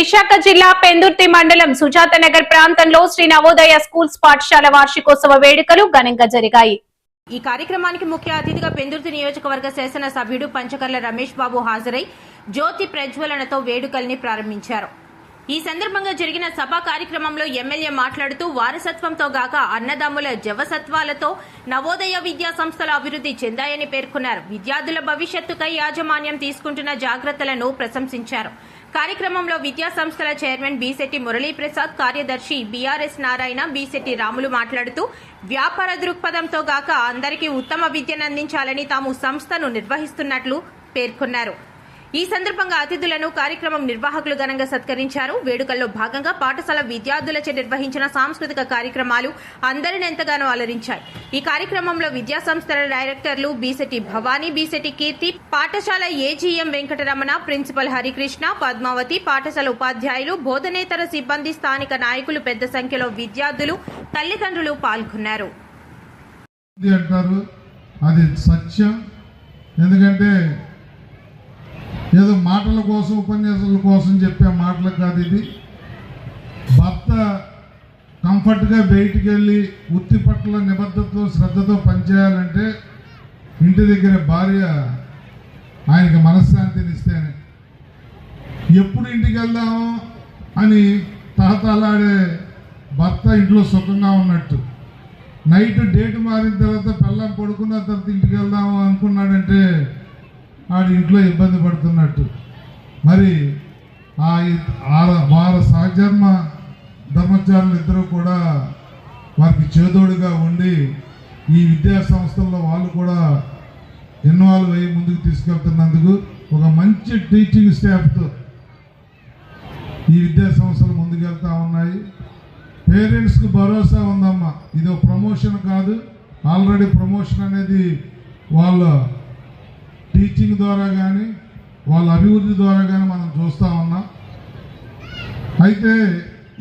విశాఖ జిల్లా పెందుర్తి మండలం సుజాతనగర్ ప్రాంతంలో శ్రీ నవోదయ స్కూల్స్ పాఠశాల వార్షికోత్సవ వేడుకలు ఘనంగా జరిగాయి. ఈ కార్యక్రమానికి ముఖ్య అతిథిగా పెందుర్తి నియోజకవర్గ శాసన సభ్యుడు పంచకర్ల రమేష్ బాబు హాజరై జ్యోతి ప్రజ్వలనతో వేడుకల్ని ప్రారంభించారు. ఈ సందర్భంగా జరిగిన సభా కార్యక్రమంలో ఎమ్మెల్యే మాట్లాడుతూ వారసత్వంతో గాక అన్నదమ్ముల జవసత్వాలతో నవోదయ విద్యా సంస్థల అభివృద్ధి చెందాయని పేర్కొన్నారు. విద్యార్థుల భవిష్యత్తుకై యాజమాన్యం తీసుకుంటున్న జాగ్రత్తలను ప్రశంసించారు. కార్యక్రమంలో విద్యా సంస్థల చైర్మన్ బీశెట్టి మురళీప్రసాద్, కార్యదర్శి బీఆర్ఎస్ నారాయణ, బీశెట్టి రాములు మాట్లాడుతూ వ్యాపార దృక్పథంతో గాక అందరికీ ఉత్తమ విద్యను అందించాలని తాము సంస్థను నిర్వహిస్తున్నట్లు పేర్కొన్నారు. ఈ సందర్భంగా అతిథులను కార్యక్రమం నిర్వాహకులు ఘనంగా సత్కరించారు. వేడుకల్లో భాగంగా పాఠశాల విద్యార్థులచే నిర్వహించిన సాంస్కృతిక కార్యక్రమాలు అందరిని ఎంతగానో అలరించాయి. ఈ కార్యక్రమంలో విద్యా సంస్థల డైరెక్టర్లు బీశెట్టి భవానీ, బీశెట్టి కీర్తి, పాఠశాల ఏజీఎం వెంకటరమణ, ప్రిన్సిపల్ హరికృష్ణ, పద్మావతి, పాఠశాల ఉపాధ్యాయులు, బోధనేతర సిబ్బంది, స్థానిక నాయకులు పెద్ద సంఖ్యలో విద్యార్థులు, తల్లిదండ్రులు పాల్గొన్నారు. అది సత్యం. ఎందుకంటే ఏదో మాటల కోసం, ఉపన్యాసాల కోసం చెప్పే మాటలు కాదు. ఇది భర్త కంఫర్ట్గా బయటికి వెళ్ళి వృత్తి పట్ల నిబద్ధతతో, శ్రద్ధతో పనిచేయాలంటే ఇంటి దగ్గర భార్య ఆయనకి మనశ్శాంతిని ఇస్తేనే. ఎప్పుడు ఇంటికి వెళ్దాము అని తహతలాడే భర్త ఇంట్లో సుఖంగా ఉన్నట్టు, నైట్ డేట్ మారిన తర్వాత పిల్లం పడుకున్న తర్వాత ఇంటికి వెళ్దాము అనుకున్నాడంటే ఆడి ఇంట్లో ఇబ్బంది పడుతున్నట్టు. మరి వారి సహజన్మ ధర్మచారులు ఇద్దరు కూడా వారికి చేదోడుగా ఉండి ఈ విద్యా సంస్థల్లో వాళ్ళు కూడా ఇన్వాల్వ్ అయ్యి ముందుకు తీసుకెళ్తున్నందుకు ఒక మంచి టీచింగ్ స్టాఫ్తో ఈ విద్యా సంస్థలు ముందుకెళ్తా ఉన్నాయి. పేరెంట్స్కి భరోసా ఉందమ్మా. ఇది ప్రమోషన్ కాదు, ఆల్రెడీ ప్రమోషన్ అనేది వాళ్ళ టీచింగ్ ద్వారా కానీ వాళ్ళ అభివృద్ధి ద్వారా కానీ మనం చూస్తూ ఉన్నాం. అయితే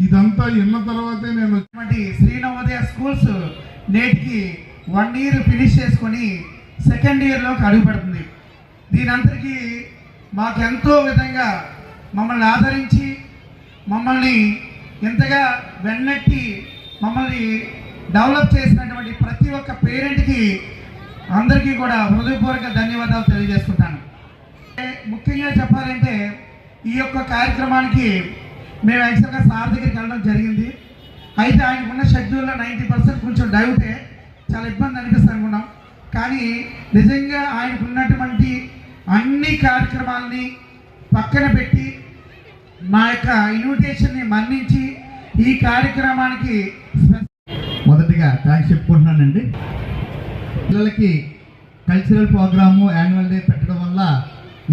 ఇదంతా విన్న తర్వాతే నేను శ్రీ నవోదయ స్కూల్స్ నేటికి 1 ఇయర్ ఫినిష్ చేసుకొని 2nd ఇయర్లోకి అడుగు పెడుతుంది. దీనంతటికీ మాకెంతో విధంగా మమ్మల్ని ఆదరించి మమ్మల్ని ఎంతగా వెన్నెట్టి మమ్మల్ని డెవలప్ చేసినటువంటి ప్రతి ఒక్క పేరెంట్కి అందరికీ కూడా హృదయపూర్వక ధన్యవాదాలు తెలియజేసుకుంటాను. ముఖ్యంగా చెప్పాలంటే ఈ యొక్క కార్యక్రమానికి మేము యాక్చువల్గా సార్ దగ్గరికి వెళ్ళడం జరిగింది. అయితే ఆయనకున్న షెడ్యూల్లో 90% కొంచెం డైవుటే, చాలా ఇబ్బంది అనిపిస్తుంది అనుకున్నాం. కానీ నిజంగా ఆయనకున్నటువంటి అన్ని కార్యక్రమాలని పక్కన పెట్టి మా యొక్క ఇన్విటేషన్ని మన్నించి ఈ కార్యక్రమానికి మొదటిగా థ్యాంక్స్ చెప్పుకుంటున్నానండి. పిల్లలకి కల్చరల్ ప్రోగ్రాము యాన్యువల్ డే పెట్టడం వల్ల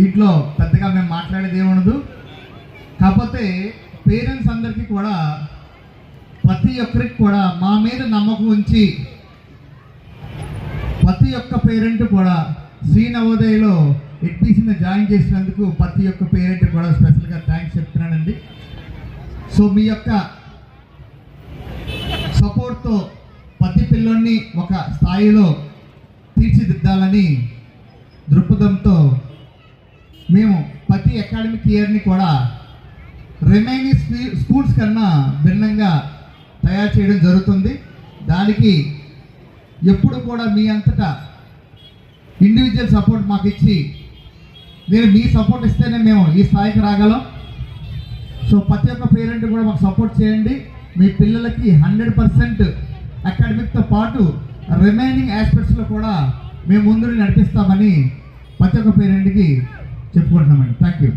ఇంట్లో పెద్దగా మేము మాట్లాడేది ఏముండదు. కాకపోతే పేరెంట్స్ అందరికీ కూడా ప్రతి ఒక్కరికి కూడా మా మీద నమ్మకం ఉంచి ప్రతి ఒక్క పేరెంట్ కూడా శ్రీ నవోదయలో ఎడ్మిషన్ జాయిన్ చేసినందుకు ప్రతి ఒక్క పేరెంట్ కూడా స్పెషల్గా థ్యాంక్స్ చెప్తున్నానండి. సో మీ యొక్క సపోర్ట్తో ప్రతి పిల్లల్ని ఒక స్థాయిలో తీర్చిదిద్దాలని దృక్పథంతో మేము ప్రతి అకాడమిక్ ఇయర్ని కూడా రిమైనింగ్ స్కూల్స్ కన్నా భిన్నంగా తయారు చేయడం జరుగుతుంది. దానికి ఎప్పుడు కూడా మీ అంతటా ఇండివిజువల్ సపోర్ట్ మాకు ఇచ్చి, నేను మీ సపోర్ట్ ఇస్తేనే మేము ఈ స్థాయికి రాగలం. సో ప్రతి ఒక్క పేరెంట్ కూడా మాకు సపోర్ట్ చేయండి. మీ పిల్లలకి 100% అకాడమిక్తో పాటు రిమైనింగ్ ఆస్పెక్ట్స్లో కూడా మేము ముందు నడిపిస్తామని ప్రతి ఒక్క పేరెంట్కి చెప్పుకుంటున్నామండి. Thank you.